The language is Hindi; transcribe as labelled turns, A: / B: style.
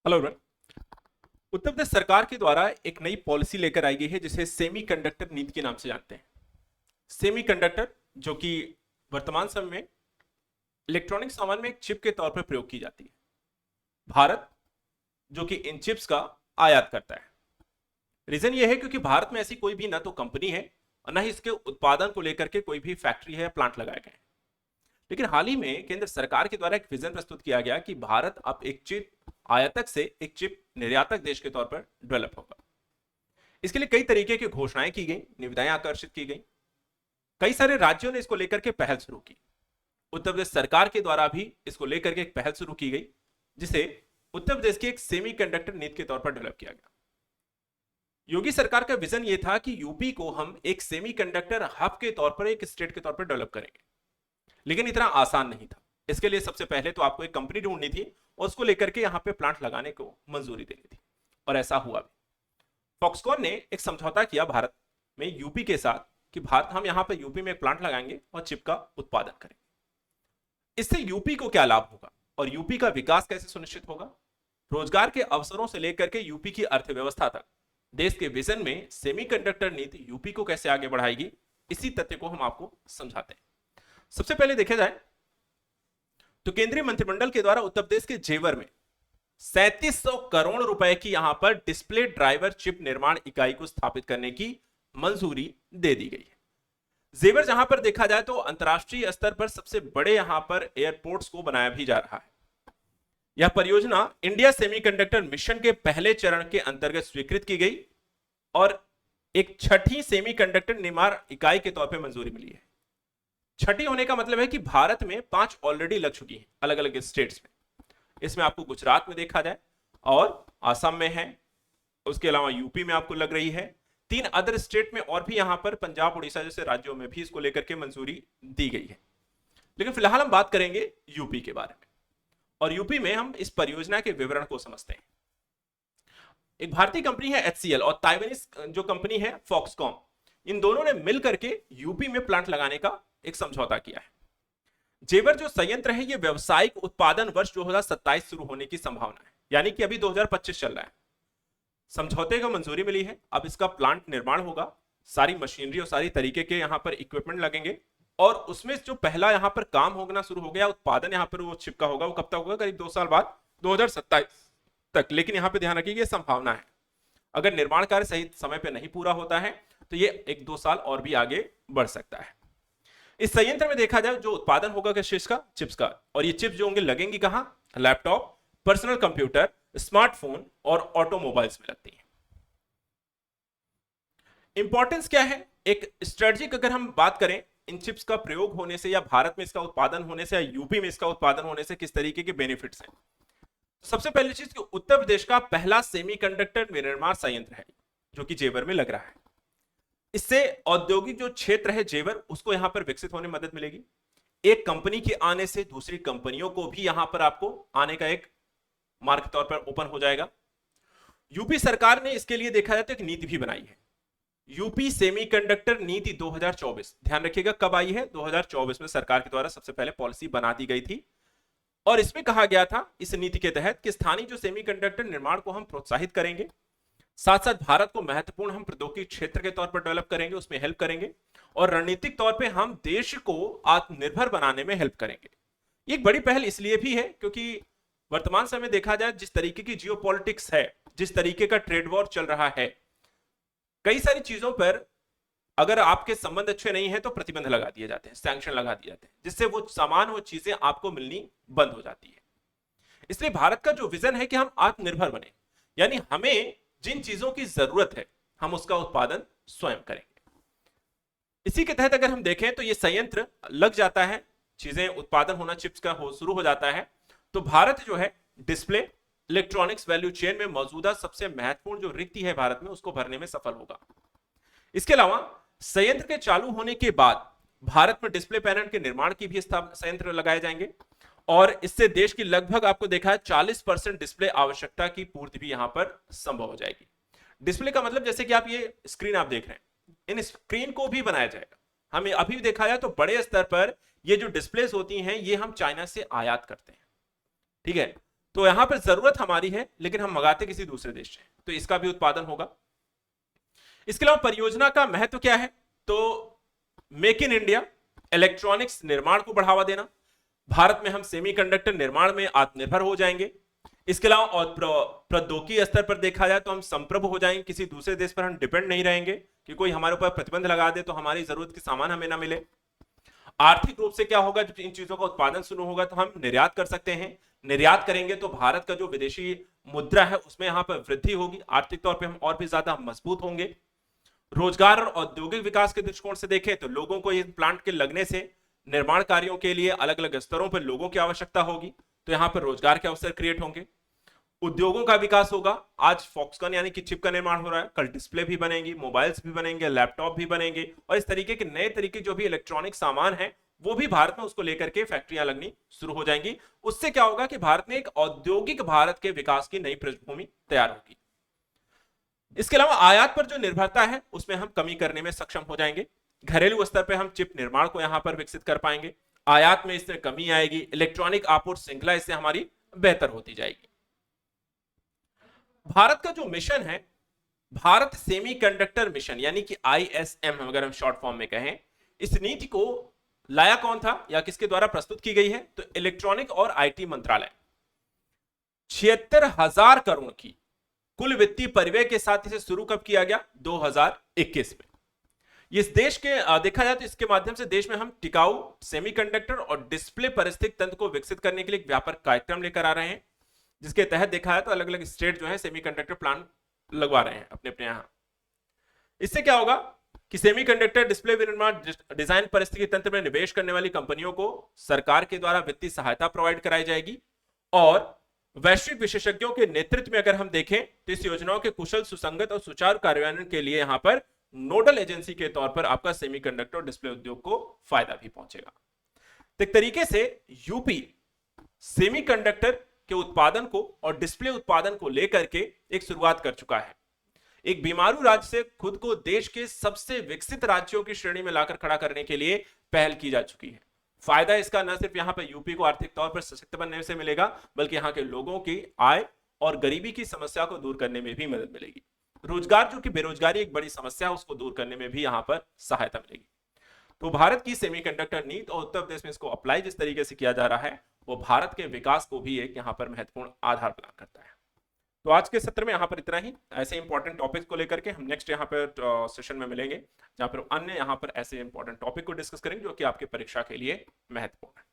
A: Hello everyone. उत्तर प्रदेश सरकार के द्वारा एक नई पॉलिसी लेकर आई गई है जिसे सेमीकंडक्टर नीति के नाम से जानते हैं। सेमीकंडक्टर जो कि वर्तमान समय में इलेक्ट्रॉनिक सामान में एक चिप के तौर पर प्रयोग की जाती है। भारत जो कि इन चिप्स का आयात करता है। रीजन ये है क्योंकि भारत में ऐसी कोई भी ना तो कंपनी है और ना ही इसके उत्पादन को लेकर के कोई भी फैक्ट्री है या प्लांट लगाए गए हैं। लेकिन हाल ही में केंद्र सरकार के द्वारा एक विजन प्रस्तुत किया गया कि भारत अब एक चिप आयातक से एक चिप निर्यातक देश के तौर पर डेवलप होगा। इसके लिए कई तरीके की घोषणाएं की गई, निविदाएं आकर्षित की गई। कई सारे राज्यों ने इसको लेकर के पहल शुरू की। उत्तर प्रदेश सरकार के द्वारा भी इसको लेकर के एक पहल शुरू की गई जिसे उत्तर प्रदेश की एक सेमीकंडक्टर नीति के तौर पर डेवलप किया गया। योगी सरकार का विजन यह था कि यूपी को हम एक सेमीकंडक्टर हब के तौर पर, एक स्टेट के तौर पर डेवलप करेंगे। लेकिन इतना आसान नहीं था। इसके लिए सबसे पहले तो आपको एक कंपनी ढूंढनी थी और उसको लेकर के यहां पे प्लांट लगाने को मंजूरी देनी थी, और ऐसा हुआ भी। फॉक्सकॉन ने एक समझौता किया भारत में यूपी के साथ कि भारत हम यहां पे यूपी में एक प्लांट लगाएंगे और चिप का उत्पादन करेंगे। इससे यूपी को क्या लाभ होगा और यूपी का विकास कैसे सुनिश्चित होगा, रोजगार के अवसरों से लेकर के यूपी की अर्थव्यवस्था तक देश के विजन में सेमीकंडक्टर नीति यूपी को कैसे आगे बढ़ाएगी, इसी तथ्य को हम आपको समझाते हैं। सबसे पहले देखा जाए तो केंद्रीय मंत्रिमंडल के द्वारा उत्तर प्रदेश के जेवर में 3700 करोड़ रुपए की यहां पर डिस्प्ले ड्राइवर चिप निर्माण इकाई को स्थापित करने की मंजूरी दे दी गई है। जेवर जहां पर देखा जाए तो अंतरराष्ट्रीय स्तर पर सबसे बड़े यहां पर एयरपोर्ट्स को बनाया भी जा रहा है। यह परियोजना इंडिया सेमीकंडक्टर मिशन के पहले चरण के अंतर्गत स्वीकृत की गई और एक छठी सेमीकंडक्टर निर्माण इकाई के तौर पर मंजूरी मिली है। छठी होने का मतलब है कि भारत में 5 ऑलरेडी लग चुकी हैं अलग अलग स्टेट्स में। इसमें आपको गुजरात में देखा जाए और आसाम में है, उसके अलावा यूपी में आपको लग रही है। 3 अदर स्टेट में और भी यहां पर पंजाब उड़ीसा जैसे राज्यों में भी इसको लेकर के मंजूरी दी गई है। लेकिन फिलहाल हम बात करेंगे यूपी के बारे में, और यूपी में हम इस परियोजना के विवरण को समझते हैं। एक भारतीय कंपनी है HCL और ताइवानीज जो कंपनी है फॉक्सकॉन, इन दोनों ने मिलकर के यूपी में प्लांट लगाने का एक समझौता किया है। जेवर जो संयंत्र है ये व्यावसायिक उत्पादन वर्ष 2027 शुरू होने की संभावना है, यानी कि अभी 2025 चल रहा है। समझौते को मंजूरी मिली है। अब इसका प्लांट निर्माण होगा, सारी मशीनरी और सारी तरीके के यहां पर इक्विपमेंट लगेंगे और उसमें जो पहला यहां पर काम होना शुरू हो गया, उत्पादन यहां पर वो चिप का होगा। वो कब तक होगा? करीब 2 साल बाद 2027 तक। लेकिन यहां पर ध्यान रखिए ये संभावना है। अगर निर्माण कार्य सही समय पर नहीं पूरा होता है तो ये 1-2 साल और भी आगे बढ़ सकता है। इस संयंत्र में देखा जाए जो उत्पादन होगा किस चीज का? चिप्स का। और ये चिप्स जो होंगे लगेंगी कहां? लैपटॉप, पर्सनल कंप्यूटर, स्मार्टफोन और ऑटोमोबाइल्स में लगती हैं। इंपॉर्टेंस क्या है? एक स्ट्रेटजिक अगर हम बात करें इन चिप्स का प्रयोग होने से या भारत में इसका उत्पादन होने से या यूपी में इसका उत्पादन होने से किस तरीके के बेनिफिट्स हैं। सबसे पहली चीज कि उत्तर प्रदेश का पहला सेमीकंडक्टर विनिर्माण संयंत्र है जो कि जेवर में लग रहा है। इससे औद्योगिक जो क्षेत्र है जेवर, उसको यहां पर विकसित होने में मदद मिलेगी। एक कंपनी के आने से दूसरी कंपनियों को भी यहां पर आपको आने का एक मार्ग के तौर पर ओपन हो जाएगा। यूपी सरकार ने इसके लिए देखा जाए तो एक नीति भी बनाई है, यूपी सेमीकंडक्टर नीति 2024। ध्यान रखिएगा कब आई है? 2024 में सरकार के द्वारा सबसे पहले पॉलिसी बना दी गई थी और इसमें कहा गया था इस नीति के तहत कि स्थानीय जो सेमीकंडक्टर निर्माण को हम प्रोत्साहित करेंगे, साथ साथ भारत को महत्वपूर्ण हम प्रौद्योगिकी क्षेत्र के तौर पर डेवलप करेंगे, उसमें हेल्प करेंगे और रणनीतिक तौर पे हम देश को आत्मनिर्भर बनाने में हेल्प करेंगे। ये एक बड़ी पहल इसलिए भी है क्योंकि वर्तमान समय देखा जाए जिस तरीके की जियोपॉलिटिक्स है, जिस तरीके का ट्रेड वॉर चल रहा है, कई सारी चीजों पर अगर आपके संबंध अच्छे नहीं है तो प्रतिबंध लगा दिए जाते हैं, सैंक्शन लगा दिए जाते हैं, जिससे वो सामान, वो चीजें आपको मिलनी बंद हो जाती है। इसलिए भारत का जो विजन है कि हम आत्मनिर्भर बने, यानी हमें जिन चीजों की जरूरत है हम उसका उत्पादन स्वयं करेंगे। इसी के तहत अगर हम देखें तो ये संयंत्र लग जाता है, चीजें उत्पादन होना चिप्स का शुरू हो जाता है, तो भारत जो है डिस्प्ले इलेक्ट्रॉनिक्स वैल्यू चेन में मौजूदा सबसे महत्वपूर्ण जो रिक्ति है भारत में उसको भरने में सफल होगा। इसके अलावा संयंत्र के चालू होने के बाद भारत में डिस्प्ले पैनल के निर्माण की भी संयंत्र लगाए जाएंगे और इससे देश की लगभग आपको देखा है 40% डिस्प्ले आवश्यकता की पूर्ति भी यहां पर संभव हो जाएगी। डिस्प्ले का मतलब जैसे कि आप ये स्क्रीन आप देख रहे हैं, इन स्क्रीन को भी बनाया जाएगा। हमें अभी देखा जाए तो बड़े स्तर पर ये जो डिस्प्लेस होती हैं ये हम चाइना से आयात करते हैं, ठीक है। तो यहां पर जरूरत हमारी है लेकिन हम मंगाते किसी दूसरे देश से, तो इसका भी उत्पादन होगा। इसके अलावा परियोजना का महत्व क्या है, तो मेक इन इंडिया, इलेक्ट्रॉनिक्स निर्माण को बढ़ावा देना, भारत में हम सेमीकंडक्टर निर्माण में आत्मनिर्भर हो जाएंगे। इसके अलावा और प्रौद्योगिकी स्तर पर देखा जाए तो हम संप्रभु हो जाएंगे, किसी दूसरे देश पर हम डिपेंड नहीं रहेंगे कि कोई हमारे ऊपर प्रतिबंध लगा दे तो हमारी जरूरत के सामान हमें ना मिले। आर्थिक रूप से क्या होगा, जब इन चीजों का उत्पादन शुरू होगा तो हम निर्यात कर सकते हैं, निर्यात करेंगे तो भारत का जो विदेशी मुद्रा है उसमें यहां पर वृद्धि होगी, आर्थिक तौर पर हम और भी ज्यादा मजबूत होंगे। रोजगार और औद्योगिक विकास के दृष्टिकोण से देखें तो लोगों को इस प्लांट के लगने से निर्माण कार्यों के लिए अलग अलग स्तरों पर लोगों की आवश्यकता होगी, तो यहां पर रोजगार के अवसर क्रिएट होंगे। उद्योगों का विकास होगा, आज फॉक्सकॉन यानी कि चिप का निर्माण हो रहा है, कल डिस्प्ले भी बनेंगी, मोबाइल्स भी बनेंगे, लैपटॉप भी बनेंगे, और इस तरीके के नए तरीके जो भी इलेक्ट्रॉनिक सामान है वो भी भारत में उसको लेकर के फैक्ट्रियां लगनी शुरू हो जाएंगी। उससे क्या होगा कि भारत में एक औद्योगिक भारत के विकास की नई पृष्ठभूमि तैयार होगी। इसके अलावा आयात पर जो निर्भरता है उसमें हम कमी करने में सक्षम हो जाएंगे, घरेलू स्तर पर हम चिप निर्माण को यहां पर विकसित कर पाएंगे, आयात में इससे कमी आएगी, इलेक्ट्रॉनिक आपूर्ति श्रृंखला इससे हमारी बेहतर होती जाएगी। भारत का जो मिशन है, भारत सेमीकंडक्टर मिशन यानी कि ISM अगर हम शॉर्ट फॉर्म में कहें, इस नीति को लाया कौन था या किसके द्वारा प्रस्तुत की गई है, तो इलेक्ट्रॉनिक और IT मंत्रालय। 76,000 करोड़ की कुल वित्तीय परिव्यय के साथ इसे शुरू कब किया गया, 2021 में। इस देश के देखा जाए तो इसके माध्यम से देश में हम टिकाऊ सेमीकंडक्टर और डिस्प्ले पारिस्थितिक तंत्र को विकसित करने के लिए एक व्यापक कार्यक्रम लेकर आ रहे हैं, जिसके तहत देखा है तो अलग अलग स्टेट जो है सेमीकंडक्टर प्लांट लगवा रहे हैं अपने अपने यहां। इससे क्या होगा कि सेमीकंडक्टर डिस्प्ले विनिर्माण डिजाइन पारिस्थितिकी तंत्र में निवेश करने वाली कंपनियों को सरकार के द्वारा वित्तीय सहायता प्रोवाइड कराई जाएगी, और वैश्विक विशेषज्ञों के नेतृत्व में अगर हम देखें तो इस योजनाओं के कुशल, सुसंगत और सुचारू कार्यान्वयन के लिए यहां पर नोडल एजेंसी के तौर पर आपका सेमीकंडक्टर डिस्प्ले उद्योग को फायदा भी पहुंचेगा। तो एक तरीके से यूपी सेमीकंडक्टर के उत्पादन को और डिस्प्ले उत्पादन को लेकर के एक शुरुआत कर चुका है। एक बीमारू राज्य से खुद को देश के सबसे विकसित राज्यों की श्रेणी में लाकर खड़ा करने के लिए पहल की जा चुकी है। फायदा इसका न सिर्फ यहां पर यूपी को आर्थिक तौर पर सशक्त बनने से मिलेगा, बल्कि यहां के लोगों की आय और गरीबी की समस्या को दूर करने में भी मदद मिलेगी। रोजगार, जो कि बेरोजगारी एक बड़ी समस्या है, उसको दूर करने में भी यहां पर सहायता मिलेगी। तो भारत की सेमीकंडक्टर नीति और उत्तर प्रदेश में इसको अप्लाई जिस तरीके से किया जा रहा है वो भारत के विकास को भी एक यहां पर महत्वपूर्ण आधार प्रदान करता है। तो आज के सत्र में यहां पर इतना ही। ऐसे इंपॉर्टेंट टॉपिक्स को लेकर के हम नेक्स्ट यहां पर सेशन में मिलेंगे, जहां पर अन्य यहां पर ऐसे इंपॉर्टेंट टॉपिक को डिस्कस करेंगे जो कि आपके परीक्षा के लिए महत्वपूर्ण है।